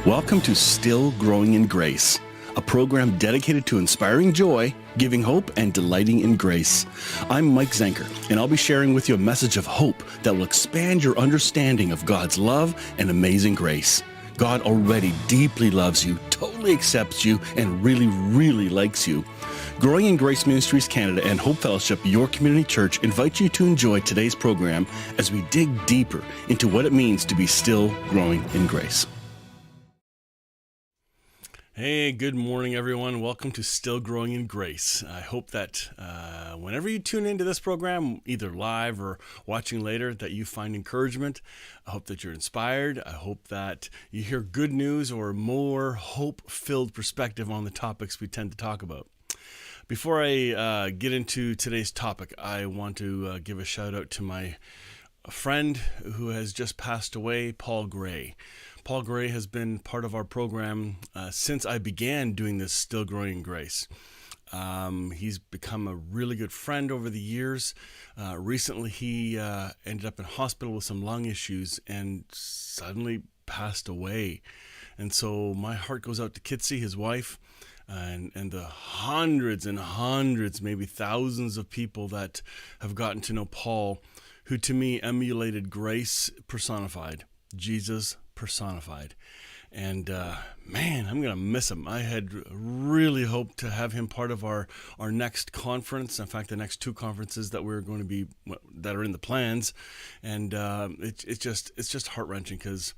Welcome to Still Growing in Grace, a program dedicated to inspiring joy, giving hope, and delighting in grace. I'm Mike Zenker, and I'll be sharing with you a message of hope that will expand your understanding of God's love and amazing grace. God already deeply loves you, totally accepts you, and really, really likes you. Growing in Grace Ministries Canada and Hope Fellowship, your community church, invite you to enjoy today's program as we dig deeper into what it means to be still growing in grace. Hey, good morning, everyone. Welcome to Still Growing in Grace. I hope that whenever you tune into this program, either live or watching later, that you find encouragement. I hope that you're inspired. I hope that you hear good news or more hope-filled perspective on the topics we tend to talk about. Before I get into today's topic, I want to give a shout out to my friend who has just passed away, Paul Gray. Paul Gray has been part of our program since I began doing this Still Growing in Grace. He's become a really good friend over the years. Recently, he ended up in hospital with some lung issues and suddenly passed away. And so my heart goes out to Kitsy, his wife, and the hundreds and hundreds, maybe thousands of people that have gotten to know Paul, who to me emulated grace personified, Jesus personified. And man, I'm going to miss him. I had really hoped to have him part of our next conference. In fact, the next two conferences that we're going to be, that are in the plans. And it's just heart-wrenching because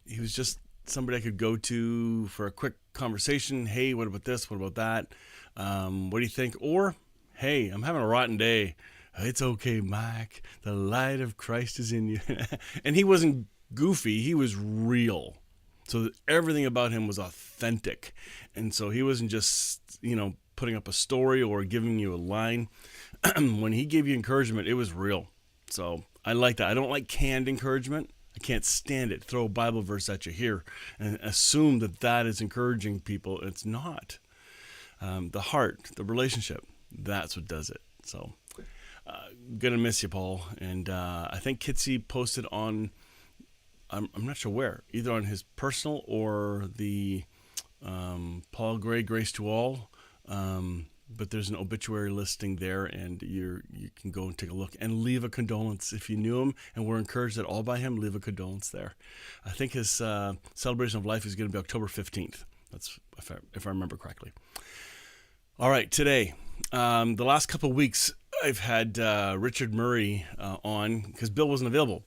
he was just somebody I could go to for a quick conversation. Hey, what about this? What about that? What do you think? Or, hey, I'm having a rotten day. It's okay, Mike. The light of Christ is in you. And he wasn't goofy. He was real. So everything about him was authentic. And so he wasn't just, putting up a story or giving you a line. When he gave you encouragement, it was real. So I like that. I don't like canned encouragement. I can't stand it. Throw a Bible verse at you here and assume that is encouraging people. It's not. The heart, the relationship, that's what does it. So gonna miss you, Paul. And I think Kitsy posted on, I'm not sure where, either on his personal or the Paul Gray Grace to All. But there's an obituary listing there, and you can go and take a look and leave a condolence. If you knew him and were encouraged at all by him, leave a condolence there. I think his celebration of life is going to be October 15th. That's if I remember correctly. All right, today, the last couple of weeks, I've had Richard Murray on because Bill wasn't available.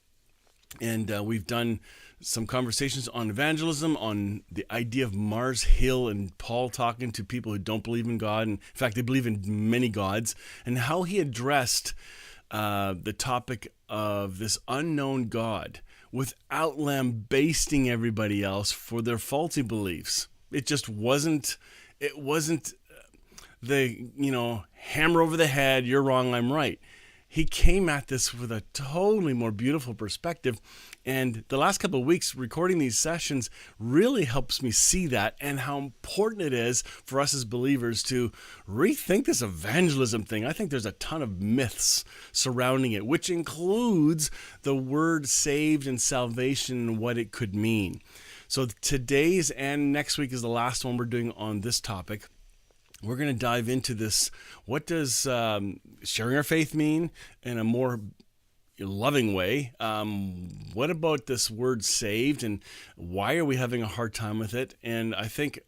And we've done some conversations on evangelism, on the idea of Mars Hill and Paul talking to people who don't believe in God. And in fact, they believe in many gods, and how he addressed the topic of this unknown God without lambasting everybody else for their faulty beliefs. It just wasn't, the, hammer over the head, you're wrong, I'm right. He came at this with a totally more beautiful perspective. And the last couple of weeks recording these sessions really helps me see that and how important it is for us as believers to rethink this evangelism thing. I think there's a ton of myths surrounding it, which includes the word saved and salvation and what it could mean. So today's and next week is the last one we're doing on this topic. We're going to dive into this. What does sharing our faith mean in a more loving way? What about this word saved, and why are we having a hard time with it? And I think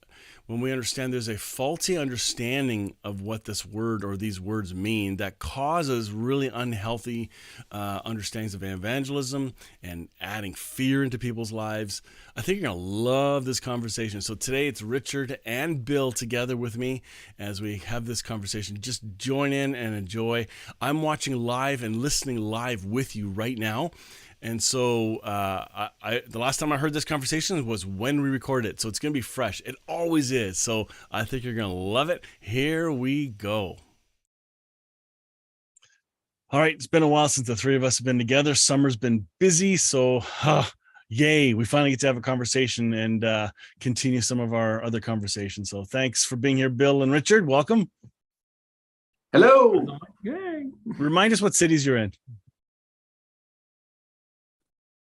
when we understand there's a faulty understanding of what this word or these words mean that causes really unhealthy understandings of evangelism and adding fear into people's lives, I think you're going to love this conversation. So today it's Richard and Bill together with me as we have this conversation. Just join in and enjoy. I'm watching live and listening live with you right now. And so the last time I heard this conversation was when we recorded it. So it's going to be fresh. It always is. So I think you're going to love it. Here we go. All right. It's been a while since the three of us have been together. Summer's been busy. So yay, we finally get to have a conversation and continue some of our other conversations. So thanks for being here, Bill and Richard. Welcome. Hello. Yay. Remind us what cities you're in.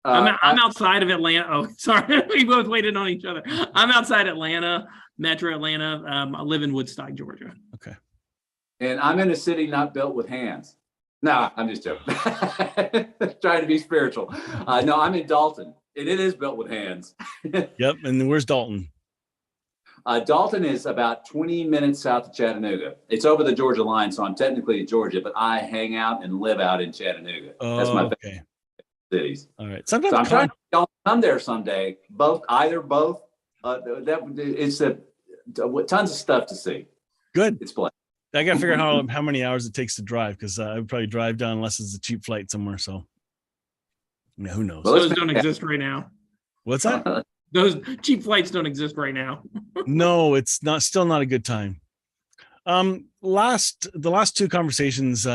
I'm outside of Atlanta. Oh, sorry. We both waited on each other. I'm outside Atlanta, Metro Atlanta. I live in Woodstock, Georgia. Okay. And I'm in a city not built with hands. No, I'm just joking. Trying to be spiritual. No, I'm in Dalton, and it is built with hands. Yep. And where's Dalton? Dalton is about 20 minutes south of Chattanooga. It's over the Georgia line, so I'm technically in Georgia, but I hang out and live out in Chattanooga. That's my favorite cities. All right. Sometimes so I'm trying to come there someday. Both. It's tons of stuff to see. Good. It's play. I got to figure out how many hours it takes to drive, because I would probably drive down unless it's a cheap flight somewhere. So, yeah, who knows? Those don't exist right now. What's that? Those cheap flights don't exist right now. No, it's still not a good time. The last two conversations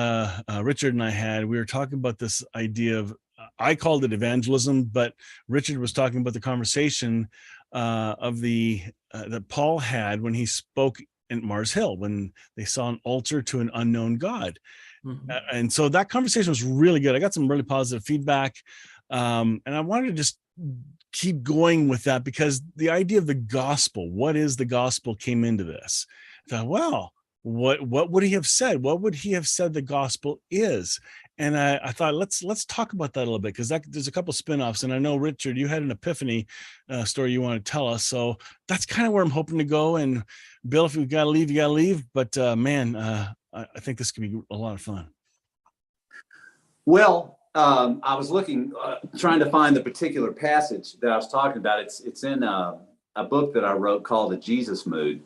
Richard and I had, we were talking about this idea of, I called it evangelism, but Richard was talking about the conversation of that Paul had when he spoke in Mars Hill, when they saw an altar to an unknown God. Mm-hmm. And so that conversation was really good. I got some really positive feedback. And I wanted to just keep going with that, because the idea of the gospel, what is the gospel, came into this. I thought, well, what would he have said? What would he have said the gospel is? And I thought, let's talk about that a little bit, because there's a couple spinoffs. And I know, Richard, you had an epiphany story you want to tell us. So that's kind of where I'm hoping to go. And Bill, if you've got to leave, you got to leave. But man, I think this could be a lot of fun. Well, I was looking, trying to find the particular passage that I was talking about. It's in a book that I wrote called The Jesus Mood.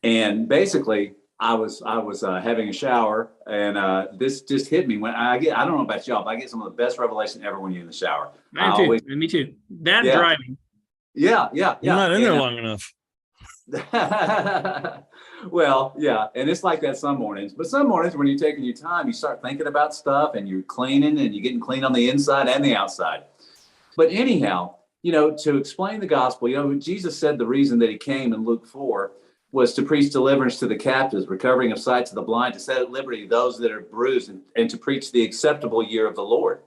And basically, I was having a shower, and this just hit me when I don't know about y'all, but I get some of the best revelation ever when you're in the shower. Me too. That yeah. driving. Yeah. You're not in there long enough. Well, yeah. And it's like that some mornings, but some mornings when you're taking your time, you start thinking about stuff, and you're cleaning, and you're getting clean on the inside and the outside. But anyhow, to explain the gospel, Jesus said the reason that he came in Luke 4 was to preach deliverance to the captives, recovering of sight to the blind, to set at liberty those that are bruised, and to preach the acceptable year of the Lord.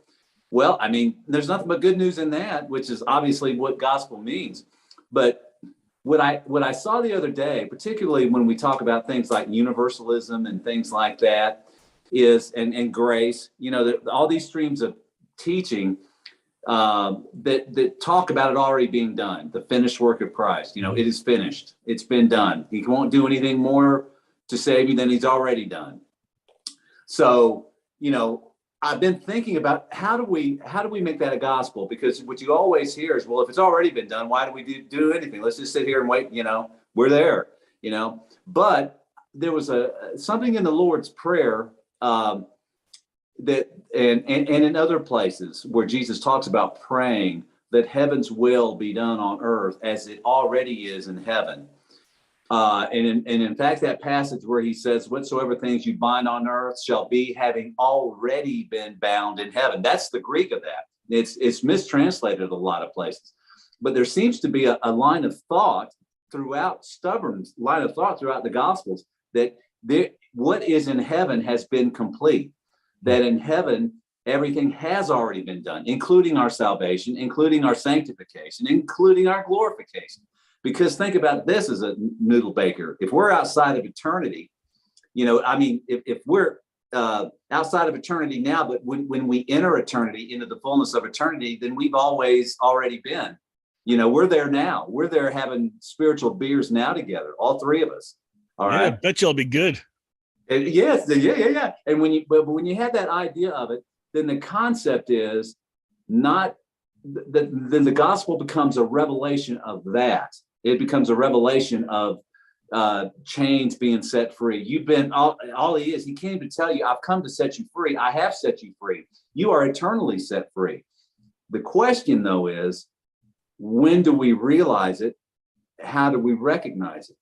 Well, I mean, there's nothing but good news in that, which is obviously what gospel means. But what I saw the other day, particularly when we talk about things like universalism and things like that, is and grace, all these streams of teaching that talk about it already being done, the finished work of Christ. It is finished. It's been done. He won't do anything more to save you than he's already done. So, I've been thinking about how do we make that a gospel? Because what you always hear is, well, if it's already been done, why do we do anything? Let's just sit here and wait. We're there. But there was something in the Lord's Prayer that and in other places where Jesus talks about praying that heaven's will be done on earth as it already is in heaven. And in fact, that passage where he says, whatsoever things you bind on earth shall be having already been bound in heaven. That's the Greek of that. It's mistranslated a lot of places. But there seems to be a line of thought throughout the Gospels that what is in heaven has been complete. That in heaven, everything has already been done, including our salvation, including our sanctification, including our glorification. Because think about this as a noodle baker. If we're outside of eternity, if we're outside of eternity now, but when we enter eternity, into the fullness of eternity, then we've always already been. We're there now. We're there having spiritual beers now together, all three of us. All right. I bet you'll be good. Yes, yeah. And when you have that idea of it, then the concept is not then the gospel becomes a revelation of that. It becomes a revelation of chains being set free. You've been all he is. He came to tell you, I've come to set you free. I have set you free. You are eternally set free. The question, though, is when do we realize it? How do we recognize it?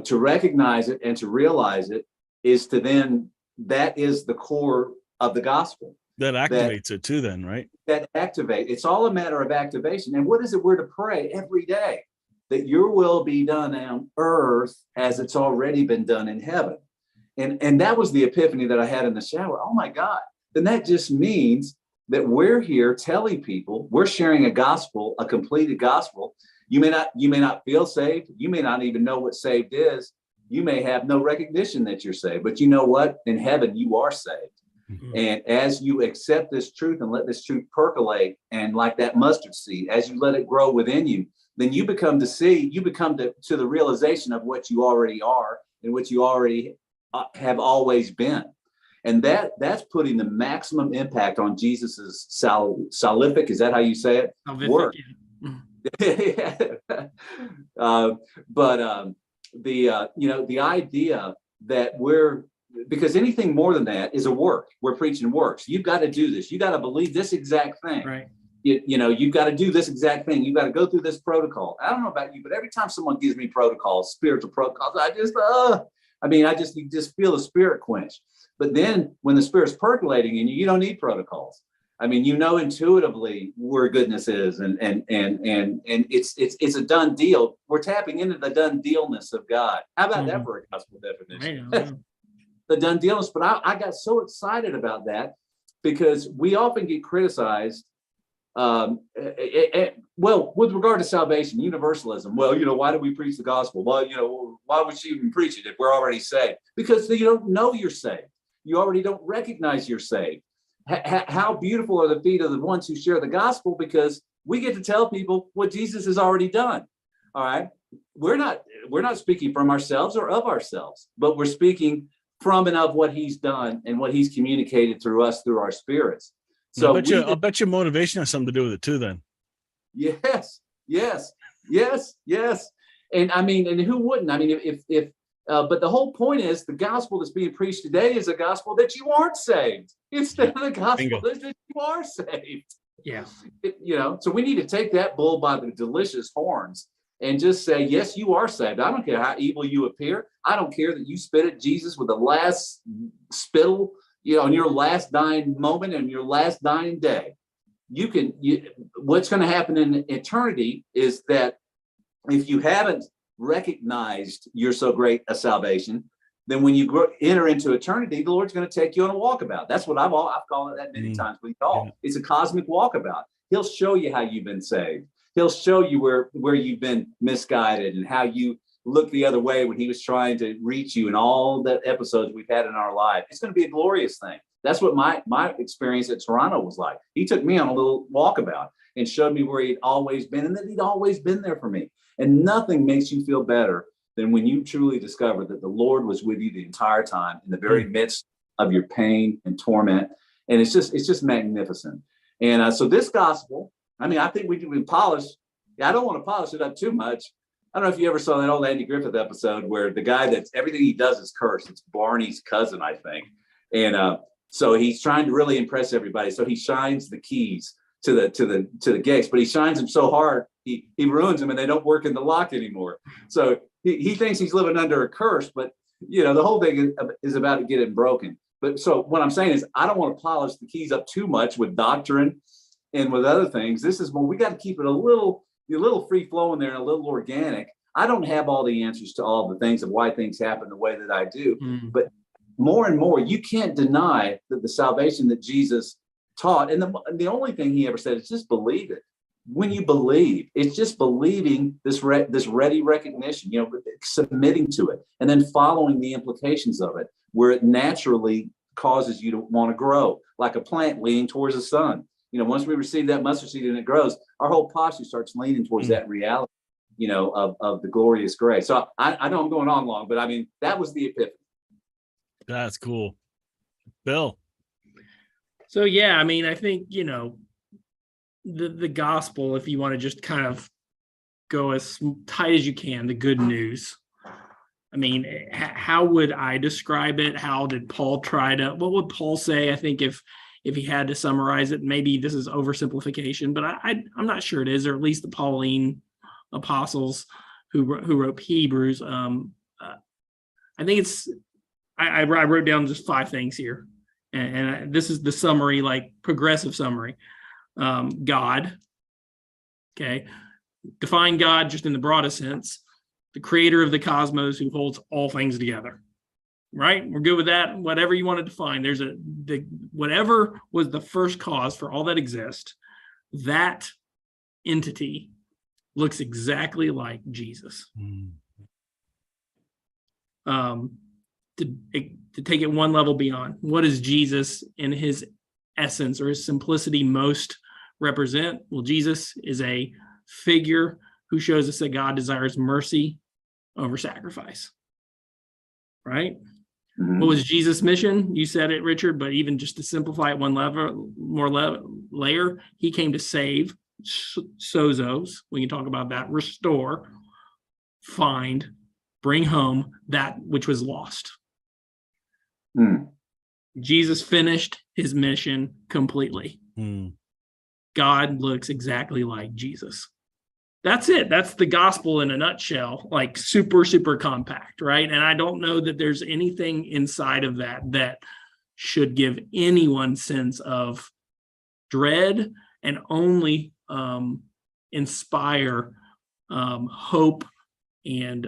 To recognize it and to realize it is to then, that is the core of the gospel. That activates it too then, right? That activate. It's all a matter of activation. And what is it we're to pray every day? That your will be done on earth as it's already been done in heaven. And that was the epiphany that I had in the shower. Oh my God. Then that just means that we're here telling people, we're sharing a gospel, a completed gospel. You may not feel saved. You may not even know what saved is. You may have no recognition that you're saved, but you know what? In heaven, you are saved. Mm-hmm. And as you accept this truth and let this truth percolate, and like that mustard seed, as you let it grow within you, then you become to the realization of what you already are and what you already have always been. And that's putting the maximum impact on Jesus's salvific, is that how you say it? Salvific, work. Yeah. The idea that because anything more than that is a work. We're preaching works. You've got to do this. You got to believe this exact thing. Right. You've got to do this exact thing. You've got to go through this protocol. I don't know about you, but every time someone gives me protocols, spiritual protocols, you just feel the spirit quench. But then when the spirit's percolating in you, you don't need protocols. I mean, intuitively where goodness is, and it's a done deal. We're tapping into the done dealness of God. How about that for a gospel definition? The done dealness. But I got so excited about that because we often get criticized. With regard to salvation, universalism. Well, why do we preach the gospel? Well, why would you even preach it if we're already saved? Because you don't know you're saved. You already don't recognize you're saved. How beautiful are the feet of the ones who share the gospel, because we get to tell people what Jesus has already done. All right. We're not speaking from ourselves or of ourselves, but we're speaking from and of what he's done and what he's communicated through us, through our spirits. So I'll bet your motivation has something to do with it too, then. Yes. And and who wouldn't? But the whole point is the gospel that's being preached today is a gospel that you aren't saved, instead of the gospel that you are saved. Yeah. So we need to take that bull by the delicious horns and just say, yes, you are saved. I don't care how evil you appear. I don't care that you spit at Jesus with the last spittle, on your last dying moment and your last dying day. What's going to happen in eternity is that if you haven't recognized you're so great a salvation, then when you enter into eternity, the Lord's going to take you on a walkabout. That's what I've called it that many times with y'all. Yeah. It's a cosmic walkabout. He'll show you how you've been saved. He'll show you where you've been misguided and how you looked the other way when he was trying to reach you, and all the episodes we've had in our life. It's going to be a glorious thing. That's what my experience at Toronto was like. He took me on a little walkabout and showed me where he'd always been, and that he'd always been there for me. And nothing makes you feel better than when you truly discover that the Lord was with you the entire time in the very midst of your pain and torment. And it's just magnificent. And so this gospel, I think we can polish. I don't want to polish it up too much. I don't know if you ever saw that old Andy Griffith episode where the guy that's everything he does is curse. It's Barney's cousin, I think. And so he's trying to really impress everybody. So he shines the keys to the gates, but he shines them so hard, he ruins them and they don't work in the lock anymore. So he thinks he's living under a curse, but the whole thing is about to get it broken. But so what I'm saying is I don't want to polish the keys up too much with doctrine and with other things. This is more, we got to keep it a little free flowing there and a little organic. I don't have all the answers to all the things of why things happen the way that I do, but more and more, you can't deny that the salvation that Jesus taught, and the only thing he ever said is just believe it. When you believe, it's just believing this ready recognition, submitting to it, and then following the implications of it, where it naturally causes you to want to grow, like a plant leaning towards the sun. Once we receive that mustard seed and it grows, our whole posture starts leaning towards that reality, of the glorious grace. So I know I'm going on long, but that was the epiphany. That's cool. Bill. So, yeah, I think, the gospel, if you want to just kind of go as tight as you can, the good news. How would I describe it? How did Paul what would Paul say? I think if he had to summarize it, maybe this is oversimplification, but I'm not sure it is, or at least the Pauline apostles who wrote Hebrews. I think I wrote down just 5 things here. And this is the summary, like progressive summary. God, okay, define God just in the broadest sense, the creator of the cosmos who holds all things together, right? We're good with that. Whatever you want to define, whatever was the first cause for all that exists, that entity looks exactly like Jesus. To take it one level beyond, what does Jesus in his essence or his simplicity most represent? Well, Jesus is a figure who shows us that God desires mercy over sacrifice, right? What was Jesus' mission? You said it, Richard, but even just to simplify it one layer, he came to save, sozos, we can talk about that, restore, find, bring home that which was lost. Jesus finished his mission completely. God looks exactly like Jesus. That's it. That's the gospel in a nutshell, like super, super compact, right? And I don't know that there's anything inside of that should give anyone sense of dread and only inspire hope and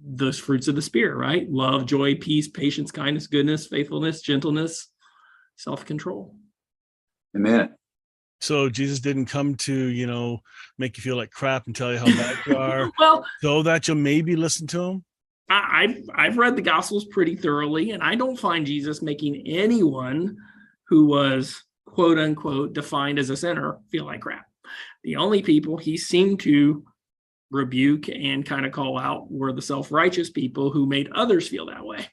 those fruits of the Spirit, right? Love, joy, peace, patience, kindness, goodness, faithfulness, gentleness, self-control. Amen. So Jesus didn't come to, make you feel like crap and tell you how bad you are, Well, so that you'll maybe listen to him. I've read the Gospels pretty thoroughly, and I don't find Jesus making anyone who was quote unquote defined as a sinner feel like crap. The only people he seemed to rebuke and kind of call out were the self-righteous people who made others feel that way.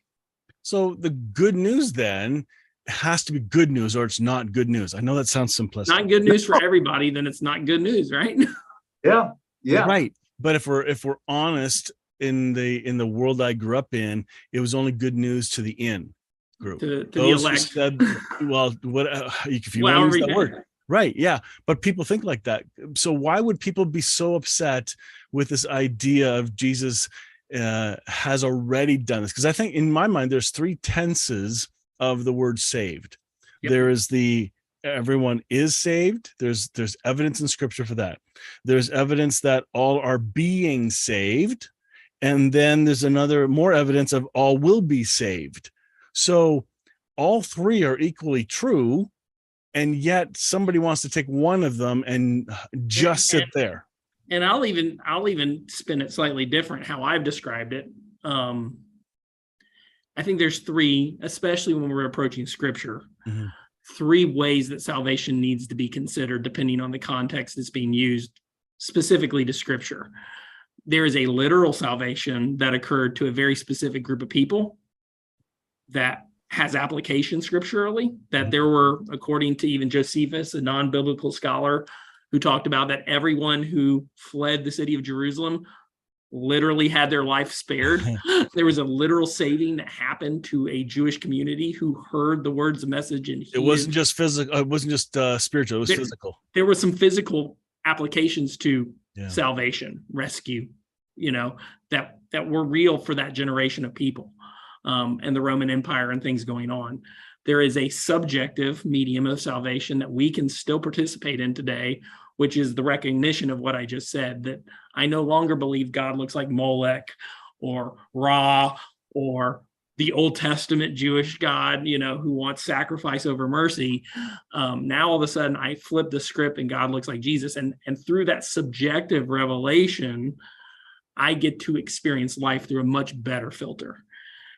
So the good news then has to be good news, or it's not good news. I know that sounds simplistic. Not good news for everybody, then it's not good news, right? Yeah. Right. But if we're honest, in the world I grew up in, it was only good news to the in group. to Those the who elect. said, well, what if you want to use that word? Right. Yeah. But people think like that. So why would people be so upset with this idea of Jesus has already done this? Because I think in my mind, there's 3 tenses of the word saved. Yep. There is everyone is saved. There's evidence in scripture for that. There's evidence that all are being saved. And then there's more evidence of all will be saved. So all 3 are equally true. And yet somebody wants to take one of them and just sit there. And I'll even spin it slightly different how I've described it. I think there's 3, especially when we're approaching scripture, 3 ways that salvation needs to be considered depending on the context that's being used specifically to scripture. There is a literal salvation that occurred to a very specific group of people that has application scripturally, that there were, according to even Josephus, a non-biblical scholar, who talked about that everyone who fled the city of Jerusalem literally had their life spared. There was a literal saving that happened to a Jewish community who heard the words of message. And it wasn't just physical. It wasn't just spiritual. It was physical. There were some physical applications to salvation, rescue, that were real for that generation of people, and the Roman Empire and things going on. There is a subjective medium of salvation that we can still participate in today, which is the recognition of what I just said, that I no longer believe God looks like Molech or Ra or the Old Testament Jewish God, who wants sacrifice over mercy. Now all of a sudden I flip the script and God looks like Jesus. And through that subjective revelation, I get to experience life through a much better filter.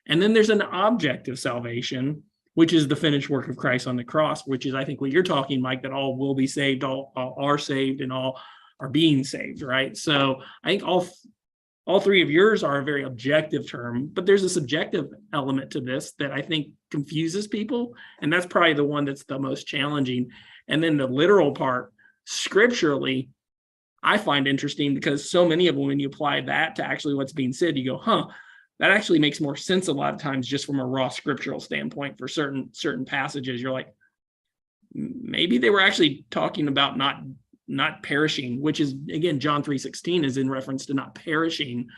And then there's an objective salvation, which is the finished work of Christ on the cross, which is, I think, what you're talking, Mike, that all will be saved, all are saved, and all are being saved, right? So I think all 3 of yours are a very objective term, but there's a subjective element to this that I think confuses people, and that's probably the one that's the most challenging. And then the literal part, scripturally, I find interesting because so many of them, when you apply that to actually what's being said, you go, that actually makes more sense a lot of times just from a raw scriptural standpoint. For certain passages, you're like, maybe they were actually talking about not perishing, which is, again, John 3:16 is in reference to not perishing.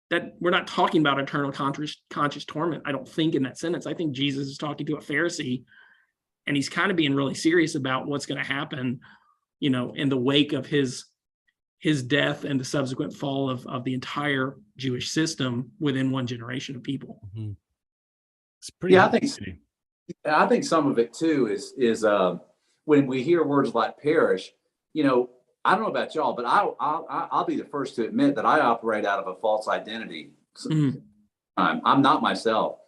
That we're not talking about eternal conscious torment, I don't think, in that sentence. I think Jesus is talking to a Pharisee, and he's kind of being really serious about what's going to happen, in the wake of his death and the subsequent fall of the entire Jewish system within one generation of people. It's pretty. I think. I think some of it too is when we hear words like perish, you know, I don't know about y'all, but I'll be the first to admit that I operate out of a false identity. Mhm. I'm not myself.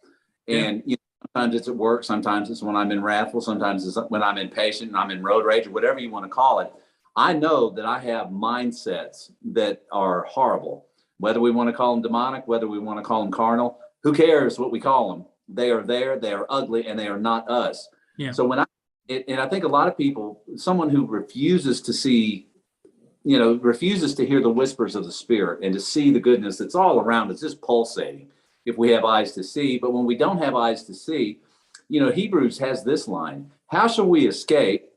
Yeah. And you know, sometimes it's at work, sometimes it's when I'm in wrathful, sometimes it's when I'm impatient and I'm in road rage or whatever you want to call it. I know that I have mindsets that are horrible, whether we want to call them demonic, whether we want to call them carnal, who cares what we call them? They are there, they are ugly, and they are not us. Yeah. So and I think a lot of people, someone who refuses to see, you know, refuses to hear the whispers of the Spirit and to see the goodness that's all around us, just pulsating if we have eyes to see. But when we don't have eyes to see, you know, Hebrews has this line: how shall we escape?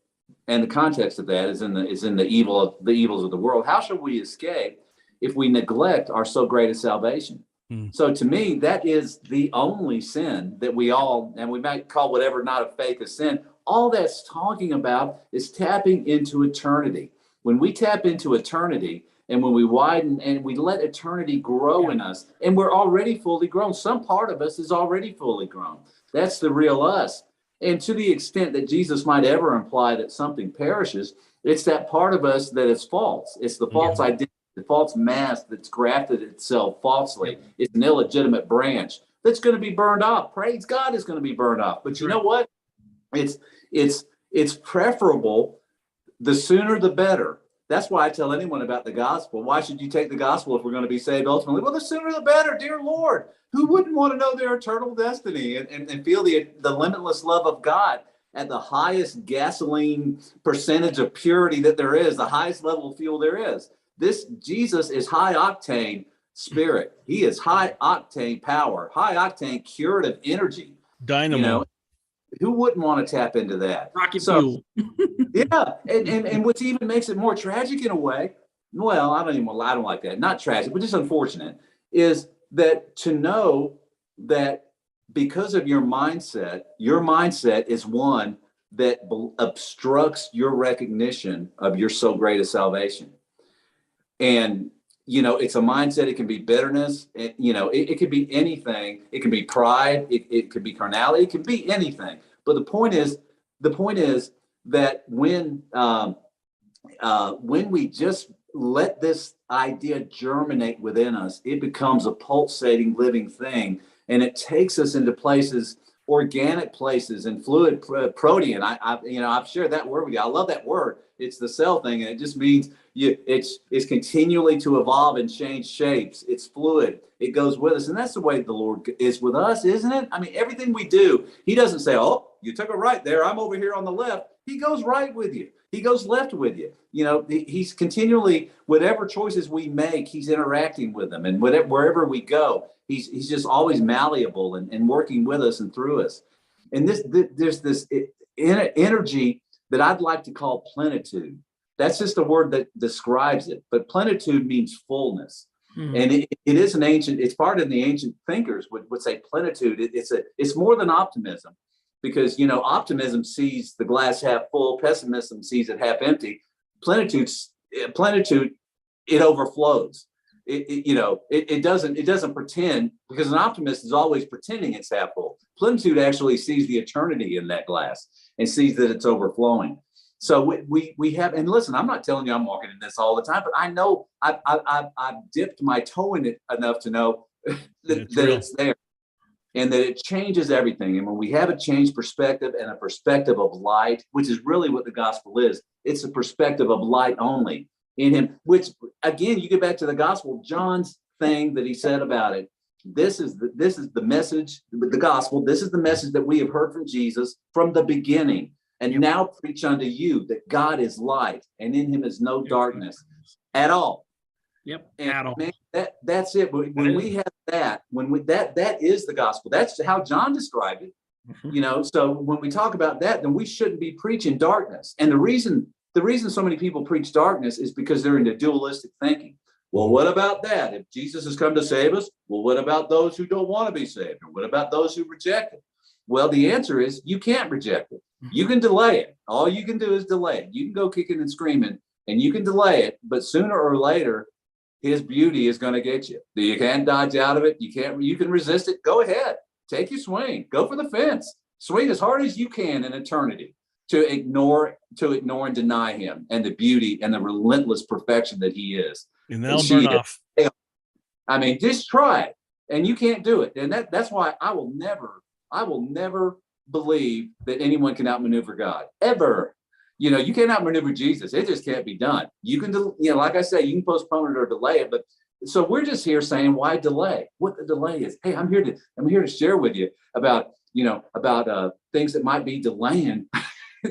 And the context of that is in the evils of the world. How shall we escape if we neglect our so great a salvation? So to me, that is the only sin that we all, and we might call whatever not of faith a sin. All that's talking about is tapping into eternity. When we tap into eternity, and when we widen and we let eternity grow in us, and we're already fully grown. Some part of us is already fully grown. That's the real us. And to the extent that Jesus might ever imply that something perishes, it's that part of us that is false. It's the false identity, the false mask that's grafted itself falsely. It's an illegitimate branch that's going to be burned off. Praise God, it's going to be burned off. But you know what? It's preferable. The sooner the better. That's why I tell anyone about the gospel. Why should you take the gospel if we're going to be saved ultimately? Well, the sooner the better, dear Lord. Who wouldn't want to know their eternal destiny and feel the limitless love of God at the highest gasoline percentage of purity that there is, the highest level of fuel there is? This Jesus is high octane spirit. He is high octane power, high octane curative energy. Dynamo. You know, who wouldn't want to tap into that? Rocket fuel. Yeah, and what even makes it more tragic in a way, well, I don't like that. Not tragic, but just unfortunate, is that to know that because of your mindset is one that obstructs your recognition of your so great a salvation. And you know, it's a mindset. It can be bitterness. It could be anything. It can be pride. It could be carnality. It can be anything. But the point is that when we just let this idea germinate within us, it becomes a pulsating, living thing, and it takes us into places, organic places, and fluid protein. I've shared that word with you. I love that word. It's the cell thing, and it just means it's continually to evolve and change shapes. It's fluid. It goes with us, and that's the way the Lord is with us, isn't it? I mean, everything we do, He doesn't say, "Oh, you took a right there. I'm over here on the left." He goes right with you. He goes left with you. You know, He's continually, whatever choices we make, He's interacting with them, and wherever we go, He's just always malleable and working with us and through us. And there's this energy that I'd like to call plenitude. That's just a word that describes it. But plenitude means fullness. Mm-hmm. And it is it's part of the ancient thinkers would say plenitude. It's more than optimism, because, you know, optimism sees the glass half full, pessimism sees it half empty. Plenitude, it overflows. It doesn't pretend, because an optimist is always pretending it's half full. Plenitude actually sees the eternity in that glass and sees that it's overflowing. So we have, and listen, I'm not telling you I'm walking in this all the time, but I know I've dipped my toe in it enough to know that it's there, and that it changes everything. And when we have a changed perspective and a perspective of light, which is really what the gospel is, it's a perspective of light only in Him, which again, you get back to the gospel, John's thing that he said about it. This is the message, the gospel. This is the message that we have heard from Jesus from the beginning, and now preach unto you that God is light, and in Him is no darkness at all. Yep, and at all. Man, that's it. When we have that, that is the gospel. That's how John described it. Mm-hmm. You know, so when we talk about that, then we shouldn't be preaching darkness. And the reason so many people preach darkness is because they're into dualistic thinking. Well, what about that? If Jesus has come to save us, well, what about those who don't want to be saved? Or what about those who reject it? Well, the answer is you can't reject it. You can delay it. All you can do is delay it. You can go kicking and screaming, and you can delay it, but sooner or later, His beauty is going to get you. You can't dodge out of it. You can resist it. Go ahead. Take your swing. Go for the fence. swing as hard as you can in eternity to ignore and deny him and the beauty and the relentless perfection that he is. And that'll burn off. I mean, just try it, and you can't do it. And that's why I will never believe that anyone can outmaneuver God, ever. You know, you can't outmaneuver Jesus. It just can't be done. You can do, you know, like I say, you can postpone it or delay it, but so we're just here saying, why delay? What the delay is. Hey, I'm here to share with you about, things that might be delaying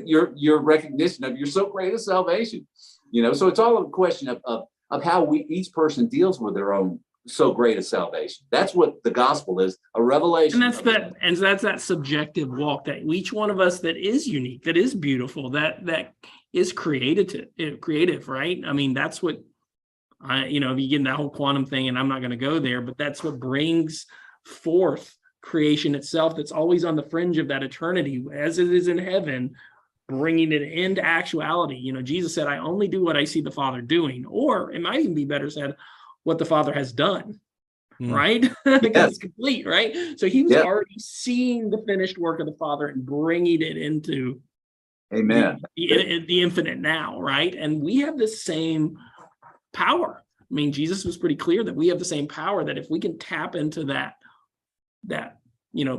your recognition of your so great a salvation. You know, so it's all a question of how each person deals with their own so great a salvation. That's what the gospel is, a revelation. And that's that subjective walk that each one of us that is unique, that is beautiful, that is creative, right? I mean, that's what if you get in that whole quantum thing, and I'm not going to go there, but that's what brings forth creation itself. That's always on the fringe of that eternity, as it is in heaven, bringing it into actuality. You know, Jesus said, I only do what I see the Father doing, or it might even be better said, what the Father has done, right? Because it's complete, right? So he was already seeing the finished work of the Father and bringing it into Amen. The infinite now, right? And we have the same power. I mean, Jesus was pretty clear that we have the same power, that if we can tap into that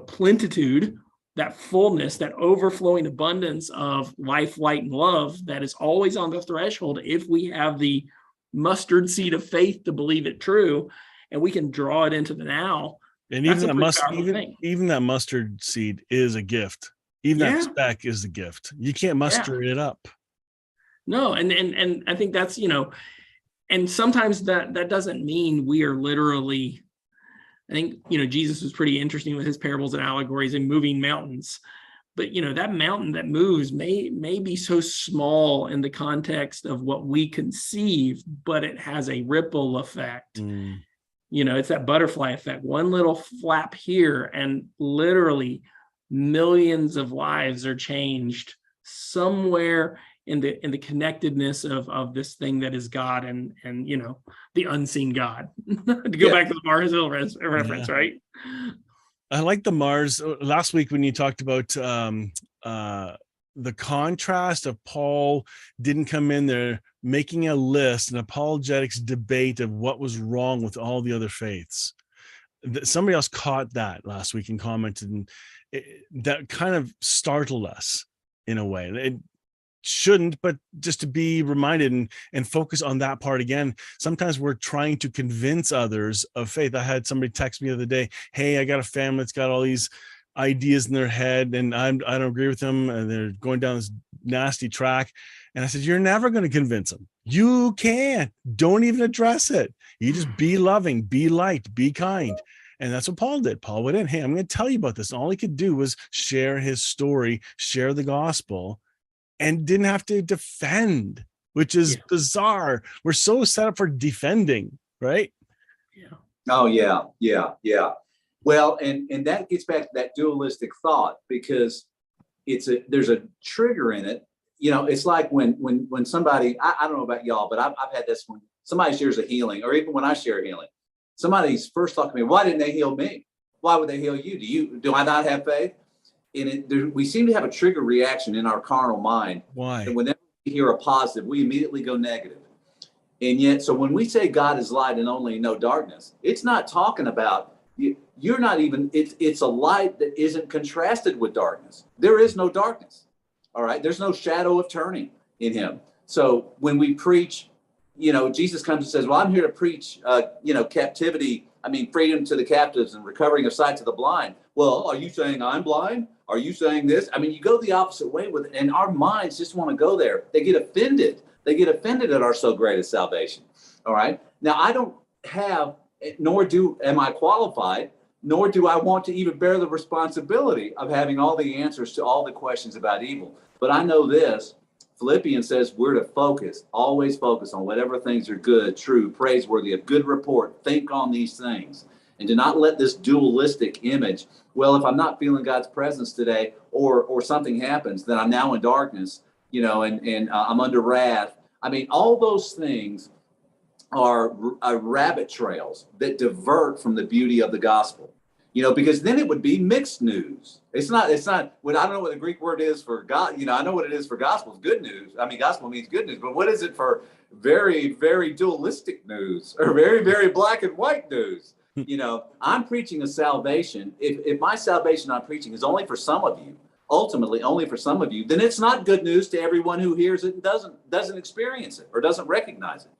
plenitude, that fullness, that overflowing abundance of life, light, and love that is always on the threshold, if we have the mustard seed of faith to believe it true, and we can draw it into the now. And even that mustard seed is a gift. Even that speck is a gift. You can't muster it up. No, and I think that's, and sometimes that doesn't mean we are literally, I think, Jesus was pretty interesting with his parables and allegories and moving mountains. But, that mountain that moves may be so small in the context of what we conceive, but it has a ripple effect. It's that butterfly effect. One little flap here, and literally millions of lives are changed somewhere in the connectedness of this thing that is God and the unseen God. To go back to the Mars Hill reference, right? I like the Mars. Last week when you talked about the contrast of Paul didn't come in there making a list, an apologetics debate of what was wrong with all the other faiths. Somebody else caught that last week and commented, and that kind of startled us in a way. It shouldn't, but just to be reminded and focus on that part again. Sometimes we're trying to convince others of faith. I had somebody text me the other day, hey, I got a family that's got all these ideas in their head and I don't agree with them, and they're going down this nasty track. And I said, you're never going to convince them. You can't. Don't even address it. You just be loving, be light, be kind. And that's what Paul did. Paul went in, hey, I'm going to tell you about this. And all he could do was share his story, share the gospel, and didn't have to defend, which is bizarre. We're so set up for defending, right? Yeah. Oh, yeah. Well, and that gets back to that dualistic thought, because there's a trigger in it. It's like when somebody, I don't know about y'all, but I've had this when somebody shares a healing, or even when I share healing, somebody's first thought to me, why didn't they heal me? Why would they heal you? Do I not have faith? And we seem to have a trigger reaction in our carnal mind. Why? And whenever we hear a positive, we immediately go negative. And yet, so when we say God is light and only no darkness, it's not talking about, you're not even, it's a light that isn't contrasted with darkness. There is no darkness. All right. There's no shadow of turning in him. So when we preach, Jesus comes and says, well, I'm here to preach, freedom to the captives and recovering of sight to the blind. Well, are you saying I'm blind? Are you saying this? I mean, you go the opposite way with it, and our minds just want to go there. They get offended. They get offended at our so great a salvation. All right. Now, I don't have, am I qualified, nor do I want to even bear the responsibility of having all the answers to all the questions about evil. But I know this, Philippians says we're to always focus on whatever things are good, true, praiseworthy, of good report. Think on these things. And do not let this dualistic image, well, if I'm not feeling God's presence today, or something happens, then I'm now in darkness, and I'm under wrath. I mean, all those things are rabbit trails that divert from the beauty of the gospel. because then it would be mixed news. It's not, well, I don't know what the Greek word is for God. I know what it is for gospel. It's good news. I mean, gospel means good news, but what is it for very, very dualistic news or very, very black and white news? I'm preaching a salvation. If my salvation I'm preaching is only for some of you, ultimately only for some of you, then it's not good news to everyone who hears it and doesn't experience it or doesn't recognize it.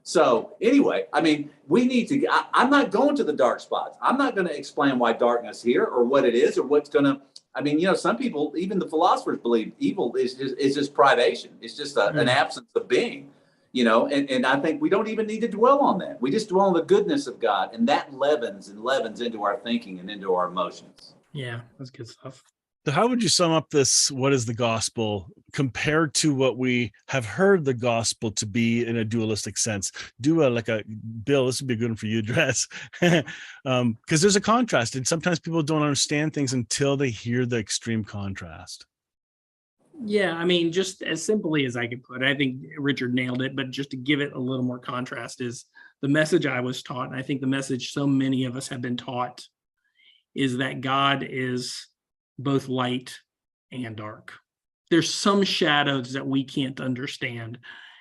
So anyway, I mean, we need to, I'm not going to the dark spots. I'm not going to explain why darkness here or what it is or what's going to, I mean, some people, even the philosophers believe evil is just privation. It's just an absence of being, and I think we don't even need to dwell on that. We just dwell on the goodness of God, and that leavens into our thinking and into our emotions. Yeah, that's good stuff. So how would you sum up this? What is the gospel compared to what we have heard the gospel to be in a dualistic sense? Do a Bill, this would be a good one for you to address. Because there's a contrast, and sometimes people don't understand things until they hear the extreme contrast. Yeah, I mean, just as simply as I could put it, I think Richard nailed it, but just to give it a little more contrast is the message I was taught, and I think the message so many of us have been taught is that God is both light and dark. There's some shadows that we can't understand.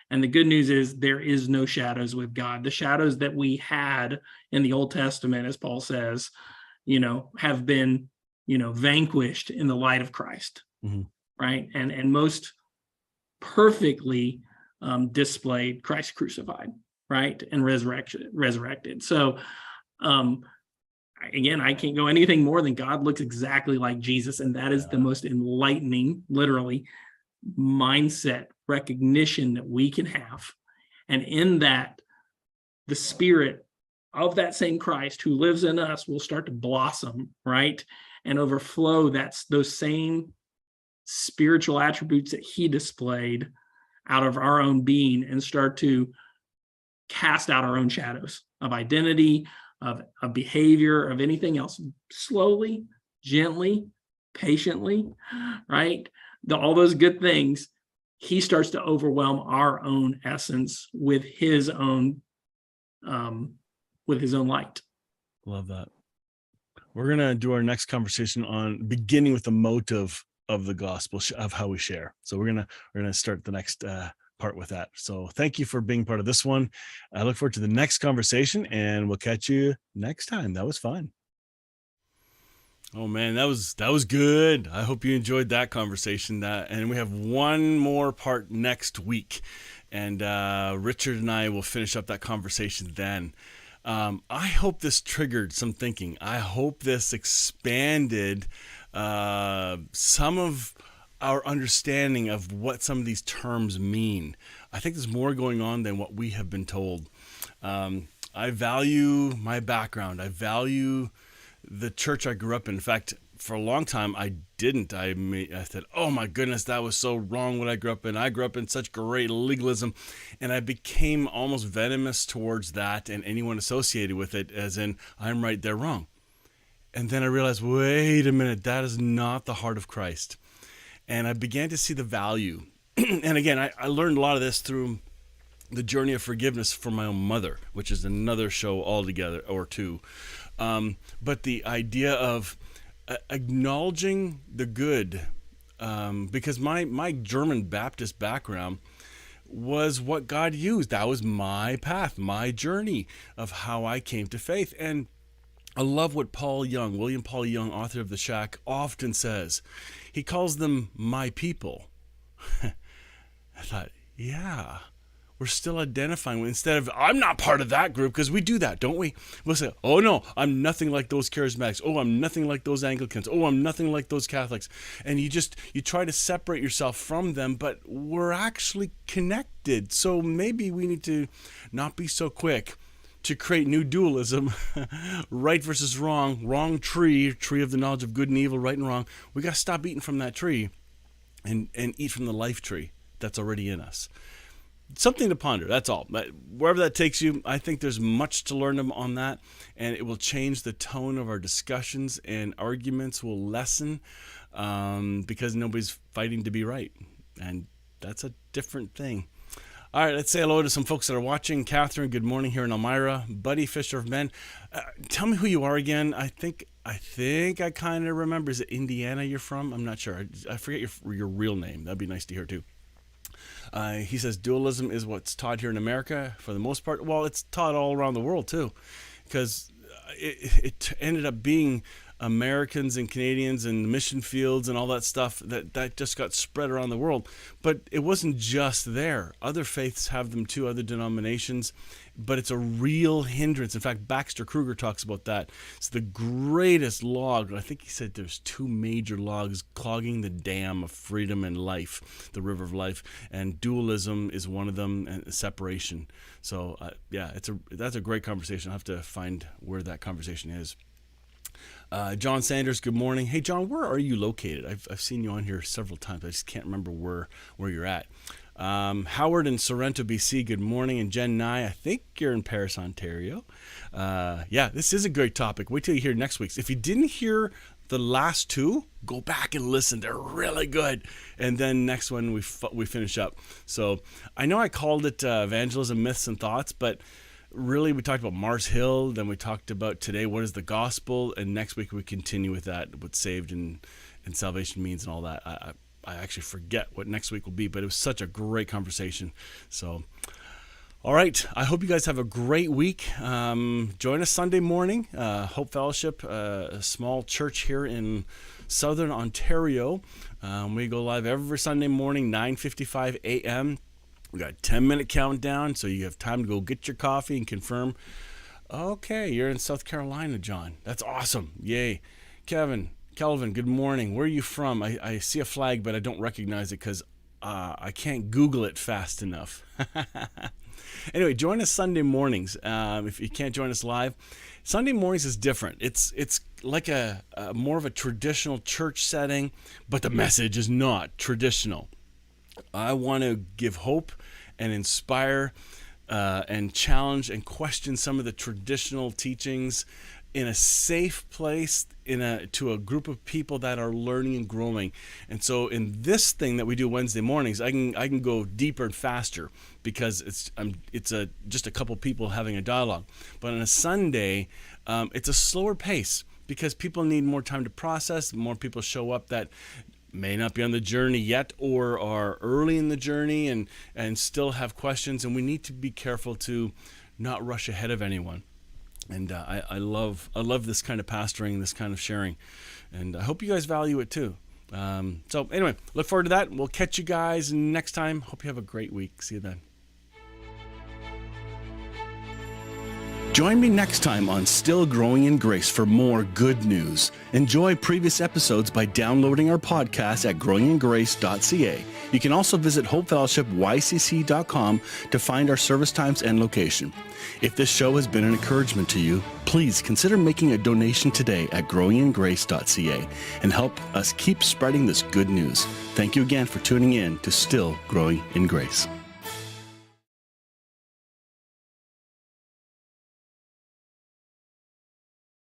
And the good news is there is no shadows with God. The shadows that we had in the Old Testament, as Paul says, have been, vanquished in the light of Christ. Mm-hmm. Right. And most perfectly displayed Christ crucified, right, and resurrected. So again, I can't go anything more than God looks exactly like Jesus. And that is the most enlightening, literally, mindset recognition that we can have. And in that, the spirit of that same Christ who lives in us will start to blossom, right, and overflow those same spiritual attributes that he displayed out of our own being and start to cast out our own shadows of identity, of behavior, of anything else, slowly, gently, patiently, right? All those good things, he starts to overwhelm our own essence with his own light. Love that. We're going to do our next conversation on beginning with the motive of the gospel, of how we share. So we're gonna start the next part with that. So thank you for being part of this one. I look forward to the next conversation, and we'll catch you next time. That was fun. Oh man, that was good. I hope you enjoyed that conversation. And we have one more part next week, and Richard and I will finish up that conversation then. I hope this triggered some thinking. I hope this expanded some of our understanding of what some of these terms mean. I think there's more going on than what we have been told. I value my background. I value the church I grew up in. In fact, for a long time, I didn't. I said, oh my goodness, that was so wrong what I grew up in. I grew up in such great legalism. And I became almost venomous towards that and anyone associated with it, as in, I'm right, they're wrong. And then I realized, wait a minute, that is not the heart of Christ. And I began to see the value. And again, I learned a lot of this through the journey of forgiveness from my own mother, which is another show altogether or two. But the idea of acknowledging the good, because my German Baptist background was what God used. That was my path, my journey of how I came to faith. And I love what William Paul Young, author of The Shack, often says. He calls them my people. I thought, yeah, we're still identifying. Instead of, I'm not part of that group, because we do that, don't we? We'll say, oh no, I'm nothing like those charismatics. Oh, I'm nothing like those Anglicans. Oh, I'm nothing like those Catholics. And you try to separate yourself from them, but we're actually connected. So maybe we need to not be so quick to create new dualism, right versus wrong tree of the knowledge of good and evil, right and wrong. We got to stop eating from that tree and eat from the life tree that's already in us. Something to ponder, that's all. Wherever that takes you, I think there's much to learn on that, and it will change the tone of our discussions, and arguments will lessen because nobody's fighting to be right, and that's a different thing. All right, let's say hello to some folks that are watching. Catherine, good morning here in Elmira. Buddy Fisher of Men, tell me who you are again. I think I think I kind of remember. Is it Indiana you're from? I'm not sure. I forget your real name. That'd be nice to hear too. He says dualism is what's taught here in America for the most part. Well, it's taught all around the world too, because it ended up being Americans and Canadians and mission fields and all that stuff that just got spread around the world. But it wasn't just there. Other faiths have them too, other denominations, but it's a real hindrance. In fact, Baxter Kruger talks about that. It's the greatest log. I think he said there's 2 major logs clogging the dam of freedom and life, the river of life, and dualism is one of them, and separation. So yeah, that's a great conversation. I'll have to find where that conversation is. John Sanders, good morning. Hey, John, where are you located? I've seen you on here several times. I just can't remember where you're at. Howard in Sorrento, BC, good morning. And Jen Nye, I think you're in Paris, Ontario. Yeah, this is a great topic. Wait till you hear next week's. If you didn't hear the last 2, go back and listen. They're really good. And then next one, we finish up. So I know I called it Evangelism, Myths, and Thoughts, but really, we talked about Mars Hill, then we talked about today, what is the gospel, and next week we continue with that, what saved and salvation means and all that. I actually forget what next week will be, but it was such a great conversation. So, all right, I hope you guys have a great week. Join us Sunday morning, Hope Fellowship, a small church here in Southern Ontario. We go live every Sunday morning, 9:55 a.m., We got a 10-minute countdown, so you have time to go get your coffee and confirm. Okay, you're in South Carolina, John. That's awesome. Yay. Kelvin, good morning. Where are you from? I see a flag, but I don't recognize it because I can't Google it fast enough. Anyway, join us Sunday mornings. If you can't join us live, Sunday mornings is different. It's like a more of a traditional church setting, but the message is not traditional. I want to give hope and inspire and challenge and question some of the traditional teachings in a safe place, to a group of people that are learning and growing. And so in this thing that we do Wednesday mornings, I can go deeper and faster because it's just a couple people having a dialogue. But on a Sunday, it's a slower pace because people need more time to process. More people show up that may not be on the journey yet or are early in the journey and still have questions, and we need to be careful to not rush ahead of anyone. And I love this kind of pastoring, this kind of sharing, and I hope you guys value it too. So anyway, look forward to that. We'll catch you guys next time. Hope you have a great week. See you then. Join me next time on Still Growing in Grace for more good news. Enjoy previous episodes by downloading our podcast at growingingrace.ca. You can also visit hopefellowshipycc.com to find our service times and location. If this show has been an encouragement to you, please consider making a donation today at growingingrace.ca and help us keep spreading this good news. Thank you again for tuning in to Still Growing in Grace.